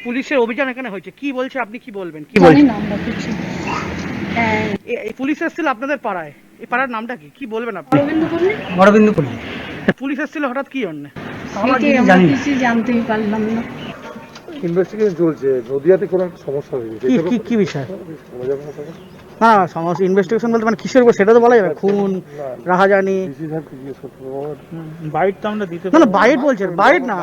পুলিশের অভিযান এখানে হয়েছে, কি বলছে, আপনি কি বলবেন, কি বলছেন? এই পুলিশ এসেছিল আপনাদের পাড়ায়, এই পাড়ার নামটা কি, কি বলবেন আপনি? অরবিন্দ পল্লী। পুলিশ এসেছিল হঠাৎ কি জন্য? আমরা এটাই কিছু আমরা জানি না। কিছু জানতেই পারলাম না। ইনভেস্টিগেশন চলছে, নদিয়াতে কোনো একটা সমস্যা হয়েছে। কি কি কি বিষয়? না সমস্যা ইনভেস্টিগেশন বলতে মানে কিসের উপর সেটা তো বলা যাবে, খুন, রাহাজানি? বাইট তো আমরা দিতে না না, বাইট বলছেন, বাইট না,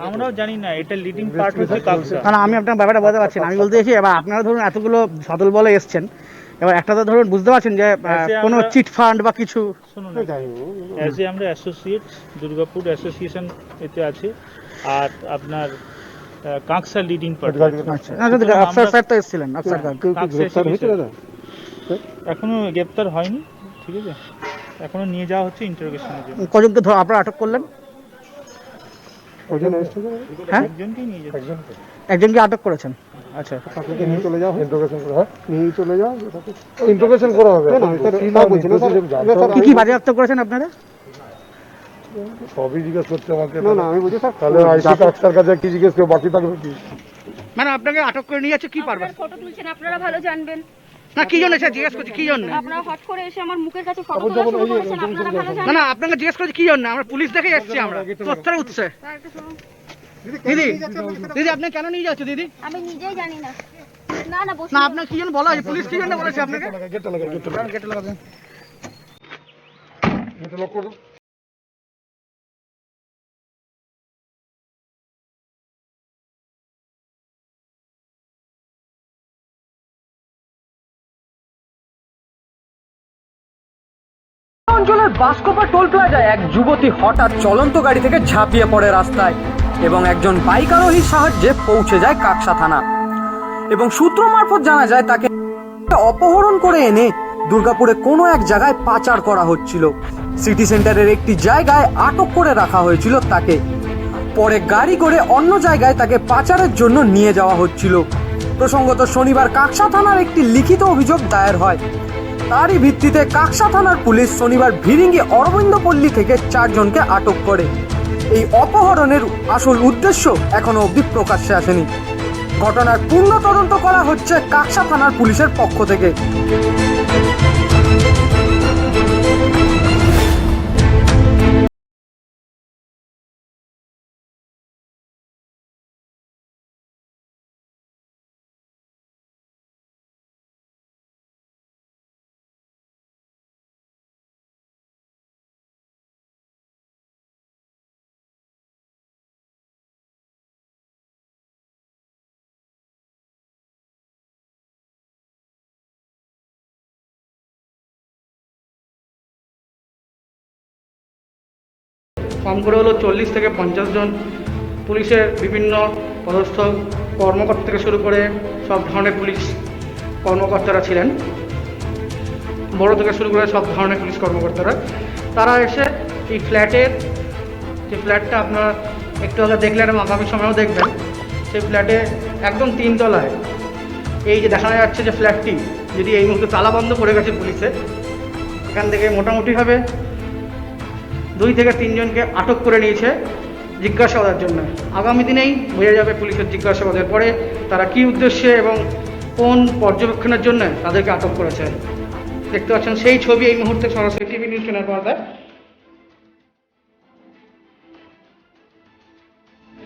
আমরাও জানি না, এটা লিডিং পার্ট হচ্ছে কাকসা। না না, আমি আপনার ব্যাপারটা বলতে পারছি না। আমি বলতে চাইছি এবার আপনারা ধরুন এতগুলো সদল বলে এসছেন, এবার একটা তো ধরুন বুঝতে পারছেন যে কোনো চিট ফান্ড বা কিছু। শুনুন, অ্যাজ এ আমরা অ্যাসোসিয়েটস দুর্গাপুর অ্যাসোসিয়েশন এতে আছে, আর আপনার কাকসা লিডিং পার্ট। আচ্ছা, না যদি আফসার স্যার তো এসেছিলেন, আফসার স্যার এখনো গ্রেপ্তার হয়নি, ঠিক আছে, এখনো নিয়ে যাওয়া হচ্ছে ইন্টারোগেশনের জন্য। কজনকে আপনারা আটক করলেন? হ্যাঁ, একজনকেই নিয়ে যাচ্ছে। একজনকে আটক করেছেন। আচ্ছা, নিয়ে চলে যাও, ইন্টারোগেশন করা হয়, নিয়ে চলে যাও, ইন্টারোগেশন করা হবে। কি কি বাজেয়াপ্ত করেছেন আপনারা? সবই জিজ্ঞেস করছে আমাকে। না না, আমি বুঝি স্যার, তাহলে আইসি কাকসার কাছে কি জিজ্ঞেস করে, বাকি থাকবে কি? মানে আপনাকে আটক করে নিয়ে যাচ্ছে কি পারবে? আপনারা ফটো তুলছেন, আপনারা ভালো জানবেন। না কি জন্য স্যার জিজ্ঞেস করছি, কি জন্য? আপনারা হট করে এসে আমার মুখের কাছে ফটো তোলা শুরু করেছেন, আপনারা ভালো না জানেন। না, আপনাকে জিজ্ঞেস করছি কি জন্য, আমরা পুলিশ দেখে এসেছি, আমরা তথ্যের উৎসে। দিদি দিদি আপনি কেন নিয়ে যাচ্ছে দিদি? আমি নিজেই জানি না। না না, বসুন। না আপনার কি জন্য বলা হয়েছে, পুলিশ কি জন্য বলেছে আপনাকে? গেটটা লাগা, গেটটা লাগা, গেটে লাগাবেন। গেটটা লক করো। অঞ্চলের বাসকোপা টোল প্লাজায় এক যুবতী হঠাৎ চলন্ত গাড়ি থেকে ঝাঁপিয়ে পড়ে রাস্তায় এবং একজন বাইক আরোহীর সাহায্যে পৌঁছে যায় কাকসা থানা এবং সূত্র মারফত জানা যায় তাকে অপহরণ করে এনে দুর্গাপুরে কোনো এক জায়গায় পাচার করা হচ্ছিল। সিটি সেন্টারের একটি জায়গায় আটক করে রাখা হয়েছিল তাকে। পরে গাড়ি করে অন্য জায়গায় তাকে পাচারের জন্য নিয়ে যাওয়া হচ্ছিল। প্রসঙ্গত শনিবার কাকসা থানার একটি লিখিত অভিযোগ দায়ের হয়। তারই ভিত্তিতে কাকসা থানার পুলিশ শনিবার ভিরিঙ্গি অরবিন্দ পল্লী থেকে 4 জনকে আটক করে। এই অপহরণের আসল উদ্দেশ্য এখনো অবধি প্রকাশ্যে আসেনি। ঘটনার পূর্ণ তদন্ত করা হচ্ছে কাকসা থানার পুলিশের পক্ষ থেকে। কম করে হলো 40 থেকে 50 জন পুলিশের বিভিন্ন পদস্থ কর্মকর্তা থেকে শুরু করে সব ধরনের পুলিশ কর্মকর্তারা ছিলেন, বড় থেকে শুরু করে সব ধরনের পুলিশ কর্মকর্তারা। তারা এসে এই ফ্ল্যাটের, যে ফ্ল্যাটটা আপনারা একটু আগে দেখলেন এবং আগামী সময়েও দেখবেন, সেই ফ্ল্যাটে একদম 3 তলায় এই যে দেখা যাচ্ছে যে ফ্ল্যাটটি, যদি এই মুহূর্তে তালা বন্ধ করে গেছে পুলিশে, এখান থেকে মোটামুটিভাবে 2 থেকে 3 জনকে আটক করে নিয়েছে জিজ্ঞাসাবাদের জন্য। আগামী দিনেই বোঝা যাবে পুলিশের জিজ্ঞাসাবাদের পরে তারা কী উদ্দেশ্যে এবং কোন পর্যবেক্ষণের জন্য তাদেরকে আটক করেছে। দেখতে পাচ্ছেন সেই ছবি এই মুহূর্তে সরাসরি টিভি নিউজ চ্যানেল পর্দায়।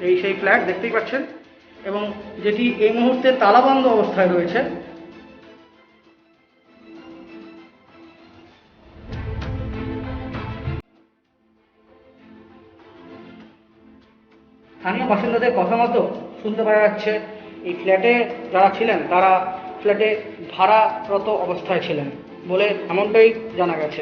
এই সেই ফ্ল্যাট দেখতেই পাচ্ছেন, এবং যেটি এই মুহূর্তে তালাবন্ধ অবস্থায় রয়েছে। স্থানীয় বাসিন্দাদের কথা মতো শুনতে পাওয়া যাচ্ছে এই ফ্ল্যাটে যারা ছিলেন তারা ফ্ল্যাটে ভাড়ারত অবস্থায় ছিলেন বলে এমনটাই জানা গেছে।